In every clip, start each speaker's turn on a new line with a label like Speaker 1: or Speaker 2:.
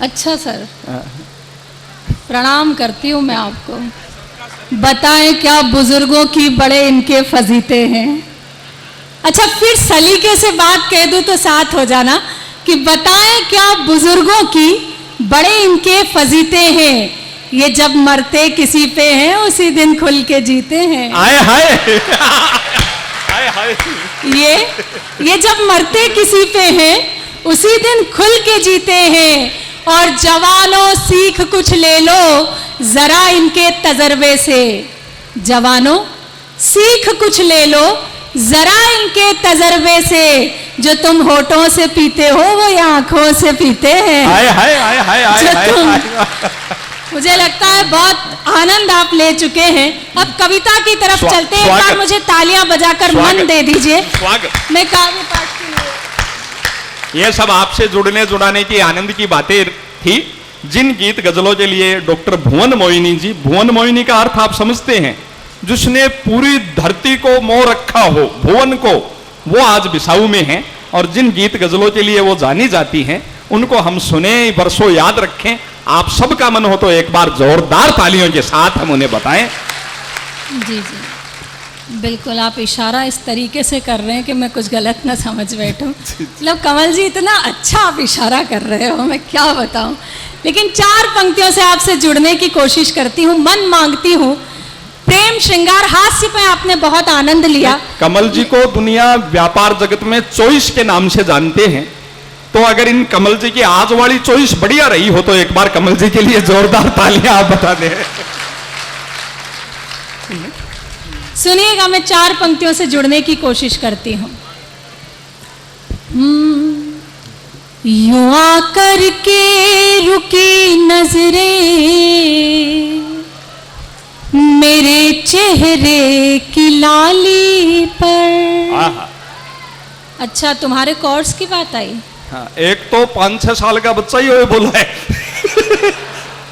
Speaker 1: अच्छा सर, प्रणाम करती हूँ मैं आपको। बताएं क्या बुजुर्गों की बड़े इनके फजीते हैं। अच्छा, फिर सलीके से बात कह दूँ तो साथ हो जाना कि बताएं क्या बुजुर्गों की बड़े इनके फजीते हैं, ये जब मरते किसी पे हैं उसी दिन खुल के जीते हैं।
Speaker 2: आए हाय हाय हाय।
Speaker 1: ये जब मरते किसी पे हैं उसी दिन खुल के जीते हैं। और जवानों सीख कुछ ले लो जरा इनके तजर्बे से। जवानों सीख कुछ ले लो जरा इनके तजर्बे से। जो तुम होठों से पीते हो वो ये आंखों से पीते हैं।
Speaker 2: हाय हाय हाय हाय हाय।
Speaker 1: मुझे लगता है बहुत आनंद आप ले चुके हैं। अब कविता की तरफ चलते हैं। एक बार मुझे तालियां बजाकर मन दे दीजिए। मैं काव्य पाठ के लिए।
Speaker 2: ये सब आपसे जुड़ने जुड़ाने की आनंद की बातें थी। जिन गीत गजलों के लिए डॉक्टर भुवन मोहिनी जी, भुवन मोहिनी का अर्थ आप समझते हैं, जिसने पूरी धरती को मोह रखा हो, भुवन को, वो आज बिसाऊ में हैं। और जिन गीत गजलों के लिए वो जानी जाती हैं उनको हम सुने, वर्षों याद रखें। आप सबका मन हो तो एक बार जोरदार तालियों के साथ हम उन्हें बताएं।
Speaker 1: जी जी बिल्कुल, आप इशारा इस तरीके से कर रहे हैं कि मैं कुछ गलत ना समझ बैठूं। मतलब कमल जी इतना अच्छा आप इशारा कर रहे हो, मैं क्या बताऊं। लेकिन 4 पंक्तियों से आपसे जुड़ने की कोशिश करती हूँ। मन मांगती हूँ, प्रेम श्रृंगार हास्य पे आपने बहुत आनंद लिया।
Speaker 2: कमल जी को दुनिया व्यापार जगत में चॉइस के नाम से जानते हैं, तो अगर इन कमल जी की आज वाली चॉइस बढ़िया रही हो तो एक बार कमल जी के लिए जोरदार तालियां आप बता दें।
Speaker 1: सुनिएगा, मैं 4 पंक्तियों से जुड़ने की कोशिश करती हूँ। यूं आकर के रुकी नजरें मेरे चेहरे की लाली पर। अच्छा, तुम्हारे कोर्स की बात आई।
Speaker 2: हाँ, एक तो 5-6 साल का बच्चा ही वो बोला है।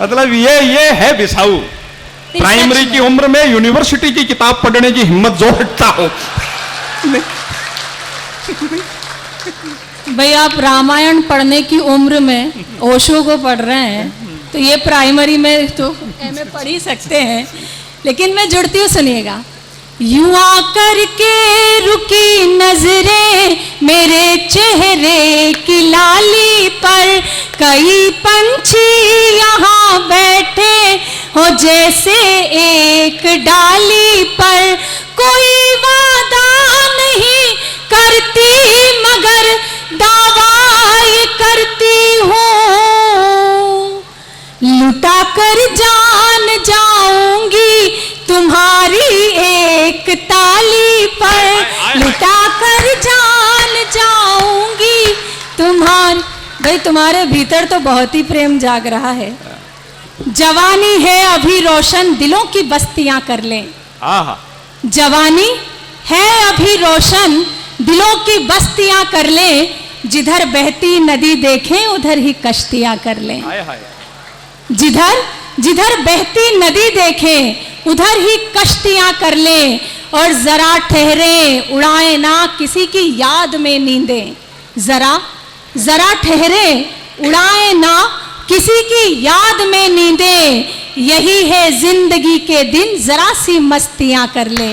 Speaker 2: मतलब ये है बिसाऊ। प्राइमरी की उम्र में यूनिवर्सिटी की किताब पढ़ने की हिम्मत जो रखता हो। भाई,
Speaker 1: आप रामायण पढ़ने की उम्र में ओशो को पढ़ रहे हैं तो ये प्राइमरी में तो एमए पढ़ ही सकते हैं। लेकिन मैं जुड़ती हूँ, सुनिएगा। यूं आकर के रुकी नजरें मेरे चेहरे की लाली पर, कई पंछी यहाँ बैठे हो जैसे एक डाली पर। कोई वादा नहीं करती मगर दावा ये करती हूँ, लुटा कर जान जाऊंगी तुम्हारी एक ताली पर। लुटा कर जान जाऊंगी तुम्हारी। भाई, तुम्हारे भीतर तो बहुत ही प्रेम जाग रहा है। जवानी है अभी रोशन दिलों की बस्तियां कर लें। जवानी है अभी रोशन दिलों की बस्तियां कर लें, जिधर बहती नदी देखें उधर ही कश्तियां कर लें। जिधर जिधर बहती नदी देखें उधर ही कश्तियां कर लें, और जरा ठहरे उड़ाए ना किसी की याद में नींदें। जरा ठहरे उड़ाए ना किसी की याद में नींदें। यही है जिंदगी के दिन जरा सी मस्तियां कर ले।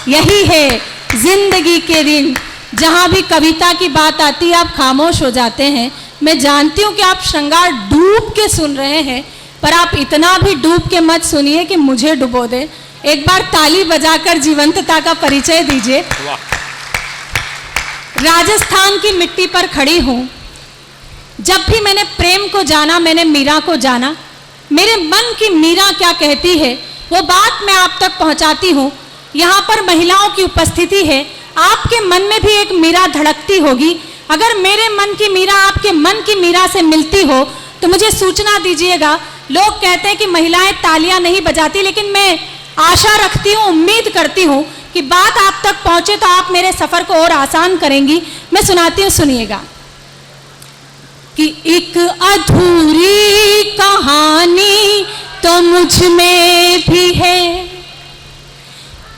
Speaker 1: यही है जिंदगी के दिन। जहां भी कविता की बात आती है आप खामोश हो जाते हैं। मैं जानती हूं कि आप श्रृंगार डूब के सुन रहे हैं, पर आप इतना भी डूब के मत सुनिए कि मुझे डुबो दे। एक बार ताली बजाकर जीवंतता का परिचय दीजिए। राजस्थान की मिट्टी पर खड़ी हूं। जब भी मैंने प्रेम को जाना, मैंने मीरा को जाना। मेरे मन की मीरा क्या कहती है वो बात मैं आप तक पहुंचाती हूं। यहाँ पर महिलाओं की उपस्थिति है, आपके मन में भी एक मीरा धड़कती होगी। अगर मेरे मन की मीरा आपके मन की मीरा से मिलती हो तो मुझे सूचना दीजिएगा। लोग कहते हैं कि महिलाएं तालियां नहीं बजाती, लेकिन मैं आशा रखती हूँ, उम्मीद करती हूँ कि बात आप तक पहुंचे तो आप मेरे सफर को और आसान करेंगी। मैं सुनाती हूँ, सुनिएगा। कि एक अधूरी कहानी तो मुझ में भी है,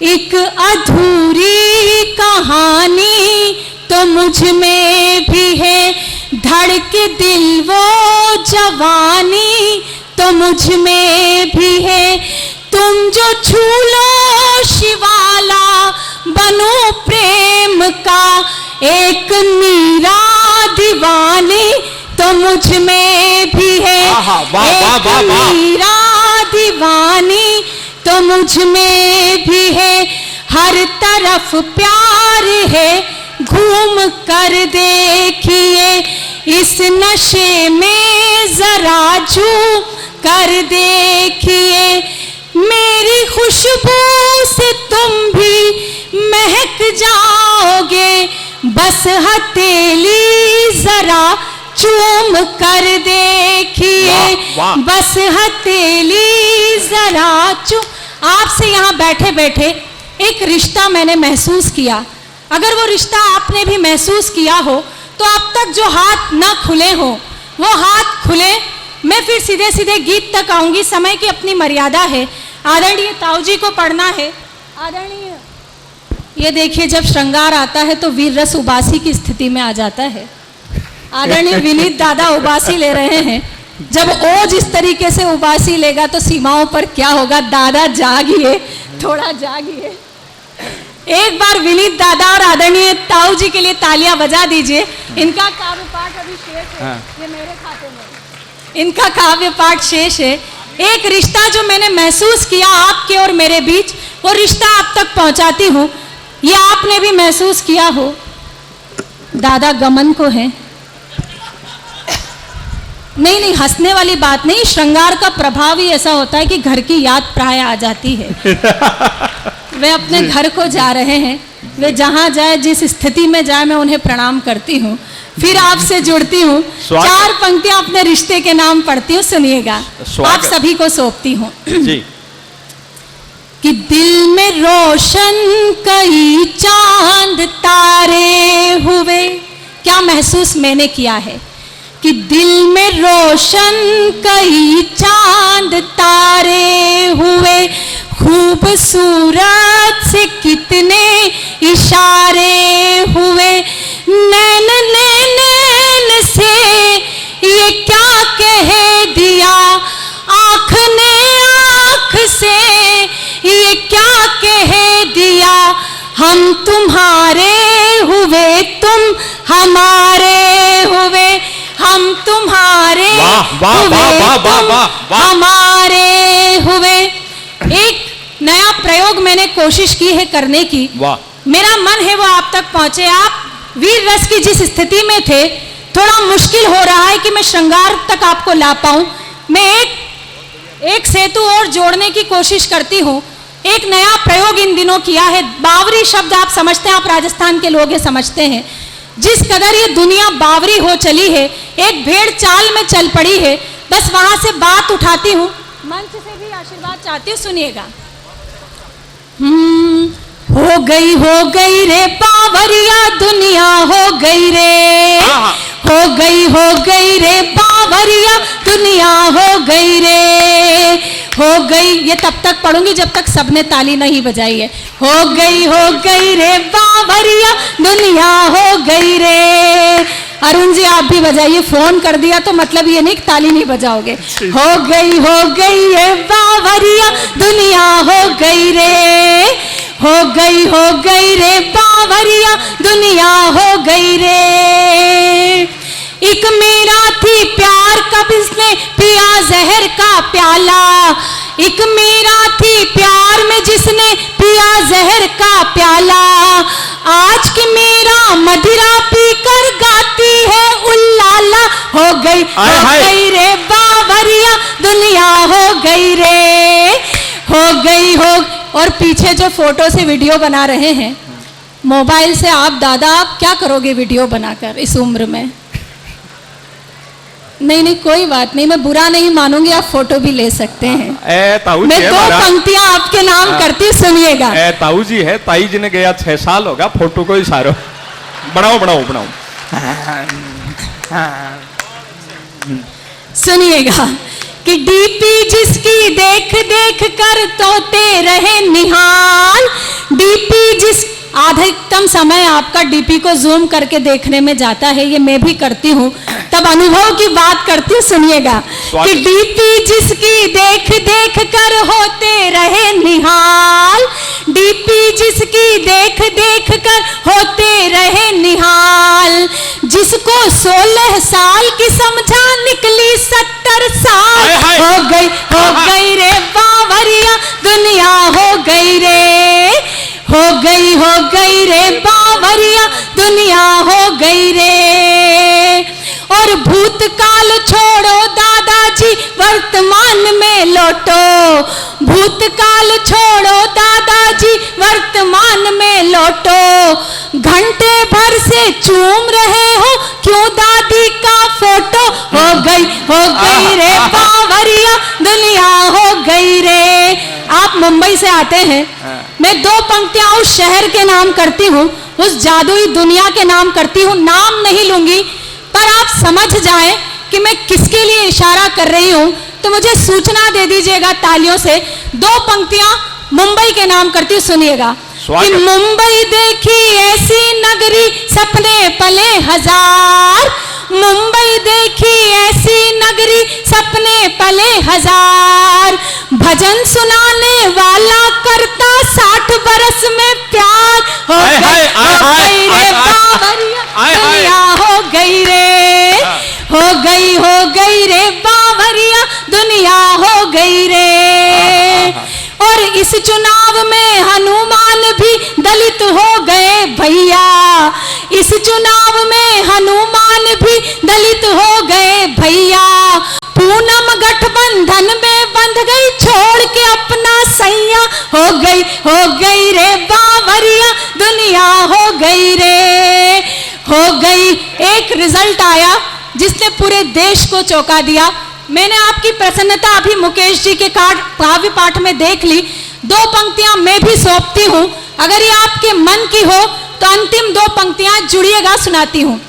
Speaker 1: एक अधूरी कहानी तो मुझ में भी है। धड़के दिल वो जवानी तो मुझ में भी है, तुम जो छू लो शिवाला बनो प्रेम का, एक मीरा दीवानी तो मुझ में भी है, एक मीरा दीवानी तो मुझ में भी है, हर तरफ प्यार है घूम कर देखिए, इस नशे में जरा झूम कर देखिए, मेरी खुशबू से तुम भी महक जाओगे, बस हथेली जरा चूम कर देखिए, बस हथेली जरा चूम। आपसे यहाँ बैठे बैठे एक रिश्ता मैंने महसूस किया, अगर वो रिश्ता आपने भी महसूस किया हो तो अब तक जो हाथ न खुले हो वो हाथ खुले। मैं फिर सीधे सीधे गीत तक आऊंगी, समय की अपनी मर्यादा है। आदरणीय ताऊ जी को पढ़ना है। आदरणीय, ये देखिए जब श्रृंगार आता है तो वीर रस उबासी की स्थिति में आ जाता है। आदरणीय विनीत दादा उबासी ले रहे हैं, जब ओज इस तरीके से उबासी लेगा तो सीमाओं पर क्या होगा। दादा जागिए, थोड़ा जागिए। एक बार विनीत दादा और आदरणीय ताऊ जी के लिए तालियां बजा दीजिए। इनका काव्य पाठ अभी शेष है, ये मेरे खाते में इनका काव्य पाठ शेष है। एक रिश्ता जो मैंने महसूस किया आपके और मेरे बीच, वो रिश्ता आप तक पहुंचाती हूँ। ये आपने भी महसूस किया हो। दादा गमन को है, नहीं हंसने वाली बात नहीं, श्रृंगार का प्रभाव ही ऐसा होता है कि घर की याद प्राय आ जाती है। वे अपने घर को जा रहे हैं, वे जहाँ जाए जिस स्थिति में जाए मैं उन्हें प्रणाम करती हूँ, फिर आपसे जुड़ती हूँ, चार पंक्तियां अपने रिश्ते के नाम पढ़ती हूँ, सुनिएगा। आप सभी को सौंपती हूँ कि दिल में रोशन कई चांद तारे हुए। क्या महसूस मैंने किया है कि दिल में रोशन कई चांद तारे हुए, खूबसूरत से कितने इशारे हुए, नैन नैन नैन से ये क्या कह दिया, आँख ने आँख से ये क्या कह दिया, हम तुम्हारे हुए तुम हमारे हुए, हम तुम्हारे हुए तुम हमारे हुए। एक नया प्रयोग मैंने कोशिश की है करने की, मेरा मन है वो आप तक पहुंचे। आप वीर रस की जिस स्थिति में थे, थोड़ा मुश्किल हो रहा है कि मैं श्रृंगार तक आपको ला पाऊं। मैं एक सेतु और जोड़ने की कोशिश करती हूँ। एक नया प्रयोग इन दिनों किया है। बावरी शब्द आप समझते हैं, आप राजस्थान के लोग समझते हैं। जिस कदर ये दुनिया बावरी हो चली है, एक भेड़ चाल में चल पड़ी है, बस वहां से बात उठाती हूँ, मंच से भी आशीर्वाद चाहती हूँ, सुनिएगा। हो गई रे बावरिया दुनिया, हो गई रे, हो गई रे बावरिया दुनिया, हो गई रे, हो गई। ये तब तक पढ़ूंगी जब तक सबने ताली नहीं बजाई है। हो गई रे बावरिया दुनिया, हो गई रे। अरुण जी आप भी बजाइए, फोन कर दिया तो मतलब ये नहीं कि ताली नहीं बजाओगे। हो गई रे बावरिया दुनिया, हो गई रे, हो गई रे बावरिया दुनिया, हो गई रे। एक मेरा थी प्यार कब इसने पिया जहर का प्याला, एक मेरा थी प्यार में जिसने पिया जहर का प्याला, आज की मेरा मदिरा पीकर गाती है उल्लाला। हो गई रे बावरिया दुनिया, हो गई रे, हो। और पीछे जो फोटो से वीडियो बना रहे हैं मोबाइल से, आप दादा आप क्या करोगे वीडियो बनाकर इस उम्र में? नहीं कोई बात नहीं, मैं बुरा नहीं मानूंगी, आप फोटो भी ले सकते हैं। मैं दो पंक्तियां आपके नाम करती हूँ, सुनिएगा।
Speaker 2: ताऊ जी है, ताई जी ने गया 6 साल होगा, फोटो को इशारो बनाओ।
Speaker 1: सुनिएगा कि डीपी जिसकी देख देख कर तोते रहे निहाल, डीपी जिस अधिकतम समय आपका डीपी को जूम करके देखने में जाता है, ये मैं भी करती हूँ। तब अनुभव की बात करती हूँ, सुनिएगा कि डीपी जिसकी देख देख कर होते रहे निहाल, डीपी जिसकी देख देख कर होते रहे निहाल, जिसको 16 साल की समझा निकली 70 साल, हो गई रे बावरिया दुनिया, हो गई रे, हो गई रे बावरिया दुनिया, हो गई रे। और भूतकाल छोड़ो दादाजी वर्तमान में लौटो, भूतकाल छोड़ो दादाजी वर्तमान में लौटो, घंटे भर से चूम रहे हो क्यों दादी का फोटो, हो गई रे बावरिया दुनिया, हो गई रे। आप मुंबई से आते हैं, मैं 2 पंक्तियां उस शहर के नाम करती हूँ, उस जादुई दुनिया के नाम करती हूँ, नाम नहीं लूंगी, पर आप समझ जाएं कि मैं किसके लिए इशारा कर रही हूँ, तो मुझे सूचना दे दीजिएगा तालियों से। 2 पंक्तियां मुंबई के नाम करती हूँ, सुनिएगा कि मुंबई देखी ऐसी नगरी सपने पले हजार, मुंबई देखी ऐसी नगरी सपने पले हजार, भजन सुनाने वाला करता 60 बरस में प्यार, हो गई रे बावरिया दुनिया, हो गई रे, हो गई रे बावरिया दुनिया, हो गई रे। और इस चुनाव में हनुमान भी दलित हो गए भैया, इस चुनाव में हनुमान भी दलित हो गए भैया, पूनम गठबंधन में बंध गई छोड़ के अपना सैया, हो गई रे बावरिया दुनिया, हो गई रे, हो गई। एक रिजल्ट आया जिसने पूरे देश को चौंका दिया। मैंने आपकी प्रसन्नता अभी मुकेश जी के काव्य पाठ में देख ली। 2 पंक्तियां मैं भी सौंपती हूँ, अगर ये आपके मन की हो तो अंतिम 2 पंक्तियां जुड़िएगा, सुनाती हूँ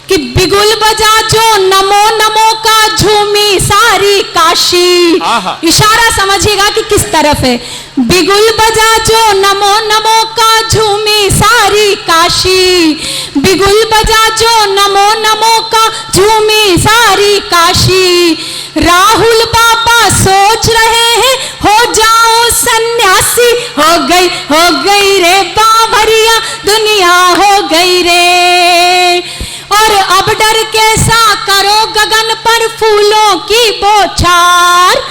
Speaker 1: कि बिगुल बजा जो नमो नमो का झूमी सारी काशी, इशारा समझिएगा कि किस तरफ है। बिगुल बजा जो नमो नमो का झूमी सारी काशी, बिगुल बजा जो नमो नमो का झूमी सारी काशी, राहुल बाबा सोच रहे हैं हो जाओ सन्यासी, हो गई रे बावरिया दुनिया, हो गई रे। और अब डर कैसा करो गगन पर फूलों की बौछार,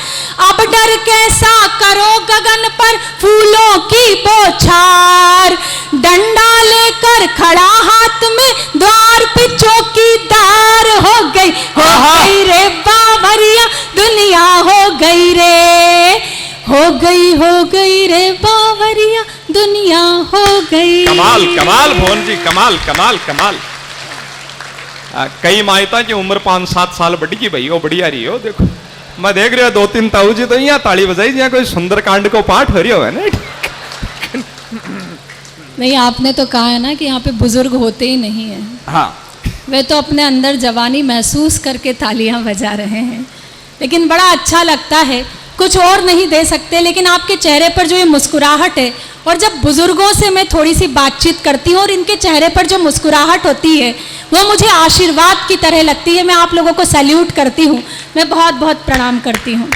Speaker 1: अब डर कैसा करो गगन पर फूलों की बौछार, डंडा लेकर खड़ा हाथ में द्वार पे चौकीदार, हो गई रे बावरिया दुनिया, हो गई रे, हो गई रे बावरिया दुनिया, हो गई।
Speaker 2: कमाल कमाल भुवन जी, कमाल कमाल कमाल। कई मायता की उम्र 5-7 साल बढ़ी की भाई, वो बढ़िया रही हो। देखो मैं देख रही हूँ 2-3 ताऊ जी तो यहाँ ताली बजाई, यहाँ कोई सुंदर कांड को पाठ हो रही हो, है ना?
Speaker 1: नहीं, आपने तो कहा है ना कि यहाँ पे बुजुर्ग होते ही नहीं है।
Speaker 2: हाँ,
Speaker 1: वे तो अपने अंदर जवानी महसूस करके तालियां बजा रहे हैं, लेकिन बड़ा अच्छा लगता है। कुछ और नहीं दे सकते, लेकिन आपके चेहरे पर जो ये मुस्कुराहट है, और जब बुजुर्गों से मैं थोड़ी सी बातचीत करती हूँ और इनके चेहरे पर जो मुस्कुराहट होती है वो मुझे आशीर्वाद की तरह लगती है। मैं आप लोगों को सैल्यूट करती हूँ, मैं बहुत बहुत प्रणाम करती हूँ।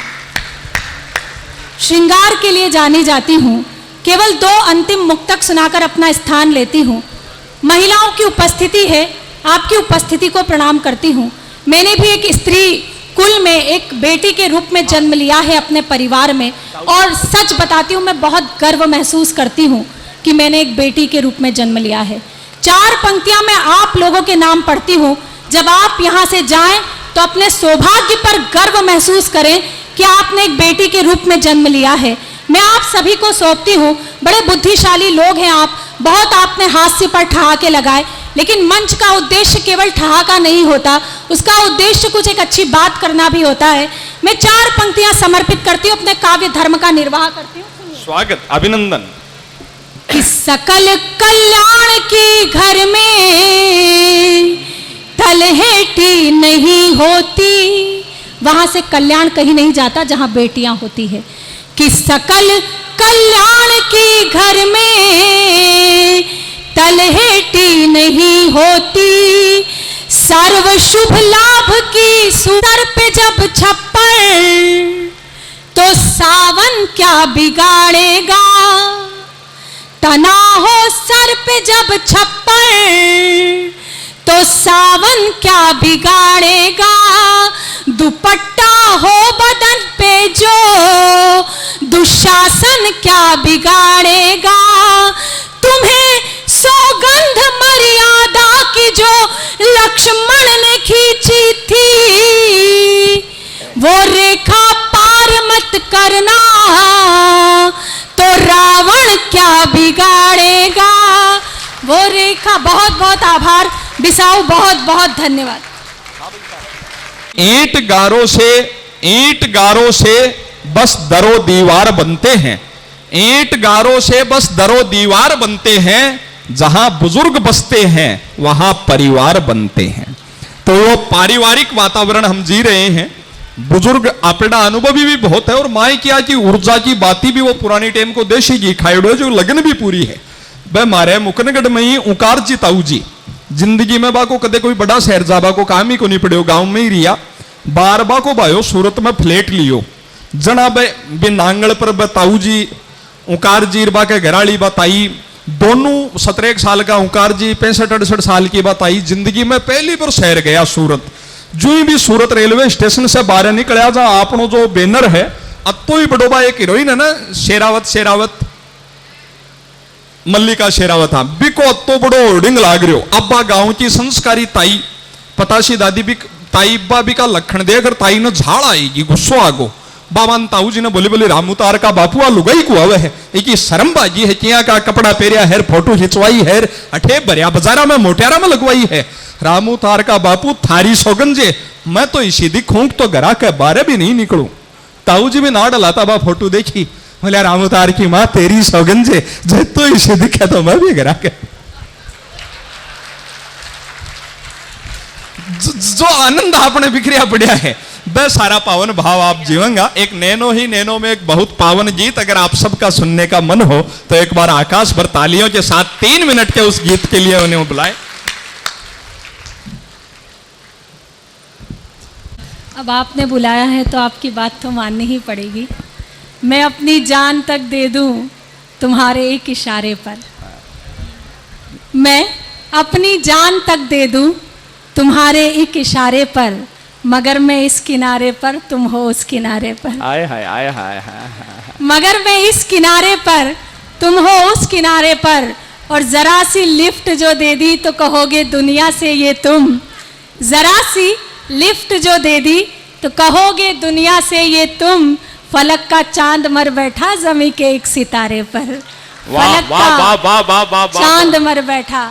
Speaker 1: श्रृंगार के लिए जानी जाती हूँ, केवल 2 अंतिम मुक्तक सुनाकर अपना स्थान लेती हूँ। महिलाओं की उपस्थिति है, आपकी उपस्थिति को प्रणाम करती हूँ। मैंने भी एक स्त्री कुल में एक बेटी के रूप में जन्म लिया है अपने परिवार में, और सच बताती हूँ मैं बहुत गर्व महसूस करती हूँ कि मैंने एक बेटी के रूप में जन्म लिया है। 4 पंक्तियां मैं आप लोगों के नाम पढ़ती हूँ। जब आप यहाँ से जाएं तो अपने सौभाग्य पर गर्व महसूस करें कि आपने एक बेटी के रूप में जन्म लिया है। मैं आप सभी को सौंपती हूँ। बड़े बुद्धिशाली लोग हैं आप, बहुत आपने हास्य पर ठहाके लगाए, लेकिन मंच का उद्देश्य केवल ठहाका नहीं होता, उसका उद्देश्य कुछ एक अच्छी बात करना भी होता है। मैं 4 पंक्तियां समर्पित करती हूँ, अपने काव्य धर्म का निर्वाह करती हूँ।
Speaker 2: स्वागत, अभिनंदन।
Speaker 1: कि सकल कल्याण की घर में तलहेटी नहीं होती, वहां से कल्याण कहीं नहीं जाता जहां बेटियां होती है। कि सकल कल्याण की घर में तलहेटी नहीं होती, सर्व शुभ लाभ की सुतर पे जब छप्पर, तो सावन क्या बिगाड़ेगा। तना हो सर पे जब छप्पर, तो सावन क्या बिगाड़ेगा। दुपट्टा हो बदन पे जो, दुशासन क्या बिगाड़ेगा। तुम्हें सौगंध मर्यादा की जो लक्ष्मण ने खींची थी, वो रेखा पार मत करना, तो रावण क्या बिगाड़ेगा। वो रेखा। बहुत बहुत आभार बिसाऊ, बहुत बहुत धन्यवाद।
Speaker 2: ईंट गारों से बस दरो दीवार बनते हैं। ईंट गारों से बस दरो दीवार बनते हैं। जहां बुजुर्ग बसते हैं वहां परिवार बनते हैं। तो वो पारिवारिक वातावरण हम जी रहे हैं। बुजुर्ग अपना अनुभवी भी बहुत है और माई क्या की ऊर्जा की बाती भी वो पुरानी टाइम को देशी की खाइडो जो लगन भी पूरी है। वह मारे मुकनगढ़ में ही उकार जी ताऊ जी जिंदगी में बाको कदे कोई बड़ा शहर जाबा को काम ही को नहीं पड़े, गांव में ही रिया। बार बा को भायो सूरत में फ्लैट लियो जना बे नांगल पर बताऊ जी उकार जी बा के घराली बताई। दोनों 17 साल का उकार जी 65-68 साल की बताई। जिंदगी में पहली बार शहर गया सूरत। जो ही भी सूरत रेलवे स्टेशन से बाहर निकला जा आपनो जो बैनर है अतो ही बड़ोबा एक हीरोइन है ना शेरावत मल्लिका शेरावत। हाँ बिको अतो बड़ो होर्डिंग लाग रही हो। अब्बा गांव की संस्कारी ताई पताशी दादी भी ताई बा भी का लखन देकर ताई ने झाड़ आएगी गुस्सो आगो। बाबान ताऊ जी ने बोली बोली रामूतार का बापुआ लुगाई को आवे है एक शर्म बाजी है किया का कपड़ा पेरिया है फोटो खिंचवाई है अठे भरिया बाजारा में मोटियारा में लगवाई है। रामूतार का बापू थारी सौगंजे मैं तो इसी दिखूं तो घरा के बारे भी नहीं निकलूं। ताऊ जी भी ना डलाता बा फोटो देखी बोले रामूतार की माँ तेरी सौगंजे जे तो इसी दिखे तो मैं भी घरा के। जो आनंद आपने बिखरिया पड़ा है वह सारा पावन भाव आप जीवेंगा। एक नैनो ही नैनो में एक बहुत पावन गीत अगर आप सबका सुनने का मन हो तो एक बार आकाश भर तालियों के साथ 3 मिनट के उस गीत के लिए उन्हें बुलाए।
Speaker 1: अब आपने बुलाया है तो आपकी बात तो माननी ही पड़ेगी। मैं अपनी जान तक दे दूं तुम्हारे एक इशारे पर। मैं अपनी जान तक दे दूं तुम्हारे एक इशारे पर, मगर मैं इस किनारे पर तुम हो उस किनारे पर।
Speaker 2: आए हाय आए हाय
Speaker 1: मगर मैं इस किनारे पर तुम हो उस किनारे पर। और जरा सी लिफ्ट जो दे दी तो कहोगे दुनिया से ये तुम। जरा सी लिफ्ट जो दे दी तो कहोगे दुनिया से ये तुम। फलक का चांद मर बैठा जमी के एक सितारे पर। फलक का चांद मर बैठा।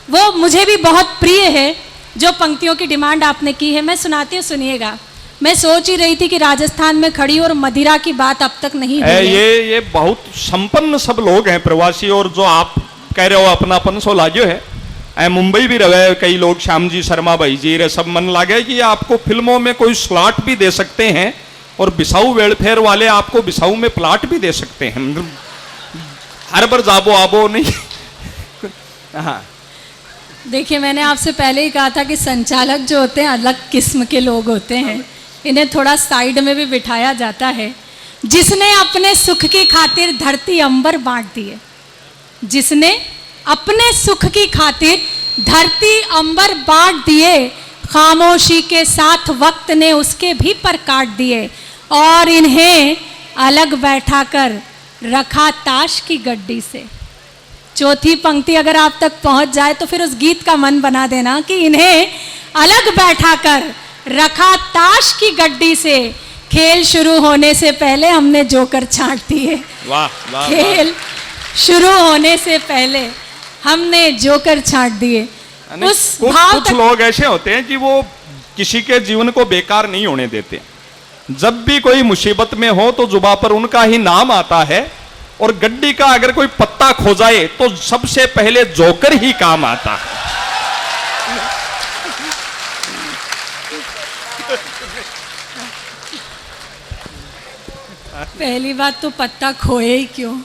Speaker 1: वो मुझे भी बहुत प्रिय है जो पंक्तियों की डिमांड आपने की है। मैं सुनाती हूँ, सुनिएगा। मैं सोच ही रही थी कि राजस्थान में खड़ी और मदिरा की बात अब तक नहीं हुई है।
Speaker 2: ये बहुत संपन्न सब लोग हैं प्रवासी। और जो आप कह रहे हो अपनापन सो लागो है। मुंबई भी रहे कई लोग, श्याम जी शर्मा भाई जी रे सब मन लागे कि आपको फिल्मों में कोई स्लॉट भी दे सकते हैं और बिसाऊ वेलफेयर वाले आपको बिसाऊ में प्लाट भी दे सकते हैं। हर बार जाबो आबो नहीं। हाँ
Speaker 1: देखिए, मैंने आपसे पहले ही कहा था कि संचालक जो होते हैं अलग किस्म के लोग होते हैं। इन्हें थोड़ा साइड में भी बिठाया जाता है। जिसने अपने सुख की खातिर धरती अंबर बांट दिए, जिसने अपने सुख की खातिर धरती अंबर बांट दिए, खामोशी के साथ वक्त ने उसके भी पर काट दिए। और इन्हें अलग बैठा कर रखा ताश की गड्डी से। चौथी पंक्ति अगर आप तक पहुंच जाए तो फिर उस गीत का मन बना देना कि इन्हें अलग बैठा कर रखा ताश की गड्डी से। खेल शुरू होने से पहले हमने जोकर छांट दिए। खेल शुरू होने से पहले हमने जोकर छांट दिए। उस भाव
Speaker 2: कुछ लोग ऐसे होते हैं कि वो किसी के जीवन को बेकार नहीं होने देते। जब भी कोई मुसीबत में हो तो जुबा पर उनका ही नाम आता है। और गड्डी का अगर कोई पत्ता खो जाए तो सबसे पहले जोकर ही काम आता है।
Speaker 1: पहली बात तो पत्ता खोए ही क्यों।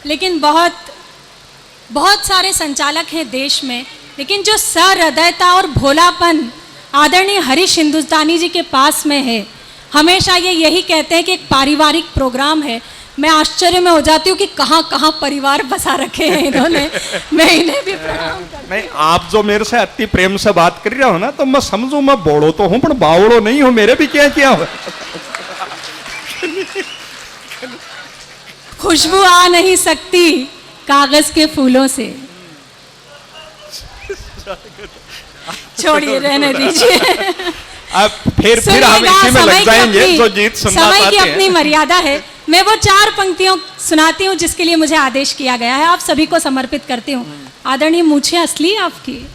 Speaker 1: लेकिन बहुत सारे संचालक हैं देश में लेकिन जो सहृदयता और भोलापन आदरणीय हरीश हिंदुस्तानी जी के पास में है, हमेशा ये यही कहते हैं कि एक पारिवारिक प्रोग्राम है। मैं आश्चर्य में हो जाती हूँ कि कहाँ कहाँ परिवार बसा रखे हैं इन्होंने। मैं इन्हें भी प्रणाम करती
Speaker 2: नहीं, आप जो मेरे से अति प्रेम से बात कर रहे हो ना, तो मैं समझू मैं बोलो तो हूँ पर बावड़ो नहीं हूँ, मेरे भी क्या किया हो।
Speaker 1: खुशबू आ नहीं सकती कागज के फूलों से। छोड़िए, रहने दीजिए।
Speaker 2: अब फिर हम इसी में लग जाएंगे जो गीत सुनना
Speaker 1: समय की
Speaker 2: चाहते हैं।
Speaker 1: अपनी मर्यादा है। मैं वो 4 पंक्तियों सुनाती हूँ जिसके लिए मुझे आदेश किया गया है, आप सभी को समर्पित करती हूँ। आदरणीय, मूछें असली आपकी?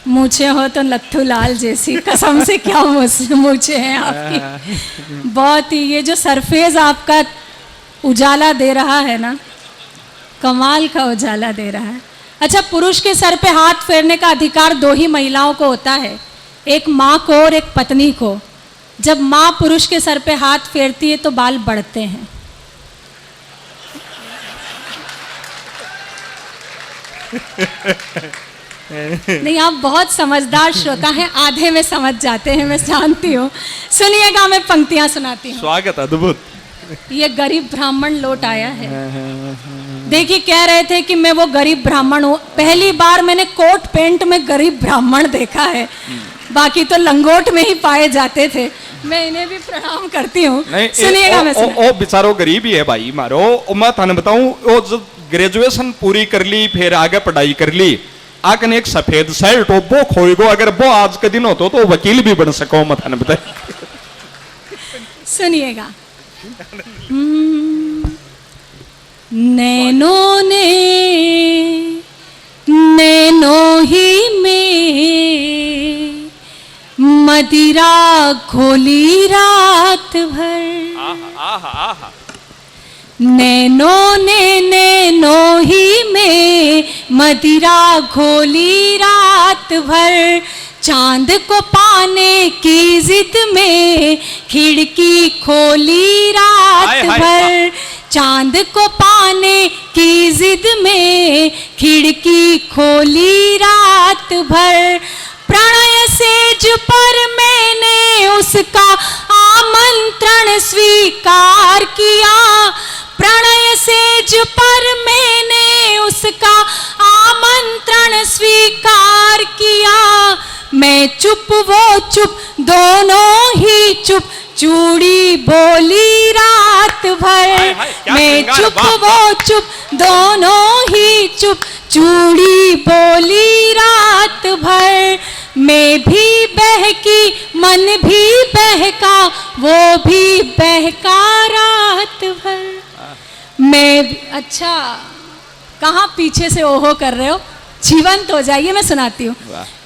Speaker 1: मूछें हो तो लत्थू लाल जैसी, कसम से क्या मूछें हैं आपकी। बहुत ही, ये जो सरफेस आपका उजाला दे रहा है ना, कमाल का उजाला दे रहा है। अच्छा, पुरुष के सर पे हाथ फेरने का अधिकार 2 ही महिलाओं को होता है, एक माँ को और एक पत्नी को। जब माँ पुरुष के सर पे हाथ फेरती है तो बाल बढ़ते हैं। नहीं, आप बहुत समझदार श्रोता हैं, आधे में समझ जाते हैं, मैं जानती हूँ। सुनिएगा, मैं पंक्तियां सुनाती हूँ।
Speaker 2: स्वागत, अद्भुत।
Speaker 1: ये गरीब ब्राह्मण लौट आया है। देखिए, कह रहे थे कि मैं वो गरीब ब्राह्मण हूँ। पहली बार मैंने कोट पैंट में गरीब ब्राह्मण देखा है, बाकी तो लंगोट में ही पाए जाते थे। मैं इन्हें भी प्रणाम करती हूँ। सुनिएगा, मैं
Speaker 2: ओ बेचारो गरीब ही है भाई मारो। मैं थाने बताऊं, वो जो ग्रेजुएशन पूरी कर ली, फिर आगे पढ़ाई कर ली, आकन एक सफेद शर्ट वो खोएगो, अगर वो आज के दिन होतो तो वकील भी बन सको। मैं थाने बताई।
Speaker 1: सुनिएगा। नैनों ने नैनों ही में मदिरा घोली रात भर। नैनों ने नैनों ही में मदिरा घोली रात भर। चांद को पाने की जिद में खिड़की खोली रात भर। चांद को पाने की जिद में खिड़की खोली रात भर। प्रणय सेज पर मैंने उसका आमंत्रण स्वीकार किया। प्रणय सेज पर मैंने उसका आमंत्रण स्वीकार किया। मैं चुप वो चुप, दोनों ही चुप, चूड़ी बोली रात भर। मैं चुप वो चुप, दोनों ही चुप, चूड़ी बोली रात भर। मैं भी बहकी, मन भी बहका, वो भी बहका रात भर। मैं, अच्छा, कहाँ पीछे से ओहो कर रहे हो, जीवंत हो जाइए। मैं सुनाती हूँ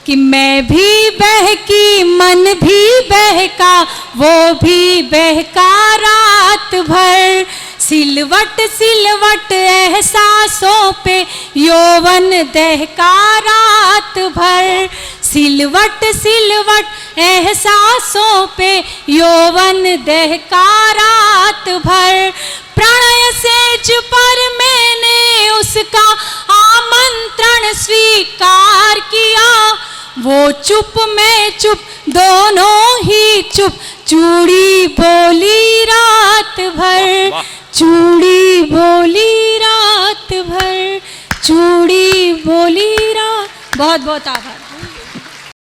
Speaker 1: कि मैं भी बहकी, मन भी बहका, वो भी बहका रात भर। सिलवट सिलवट एहसासों पे यौवन दहका रात भर। सिलवट सिलवट एहसासों पे यौवन दहका रात भर। प्रणय सेज पर मैंने उसका आमंत्रण स्वीकार किया। वो चुप, मैं चुप, दोनों ही चुप, चूड़ी बोली रात भर। चूड़ी बोली रात भर, चूड़ी बोली रात। बहुत बहुत आभार।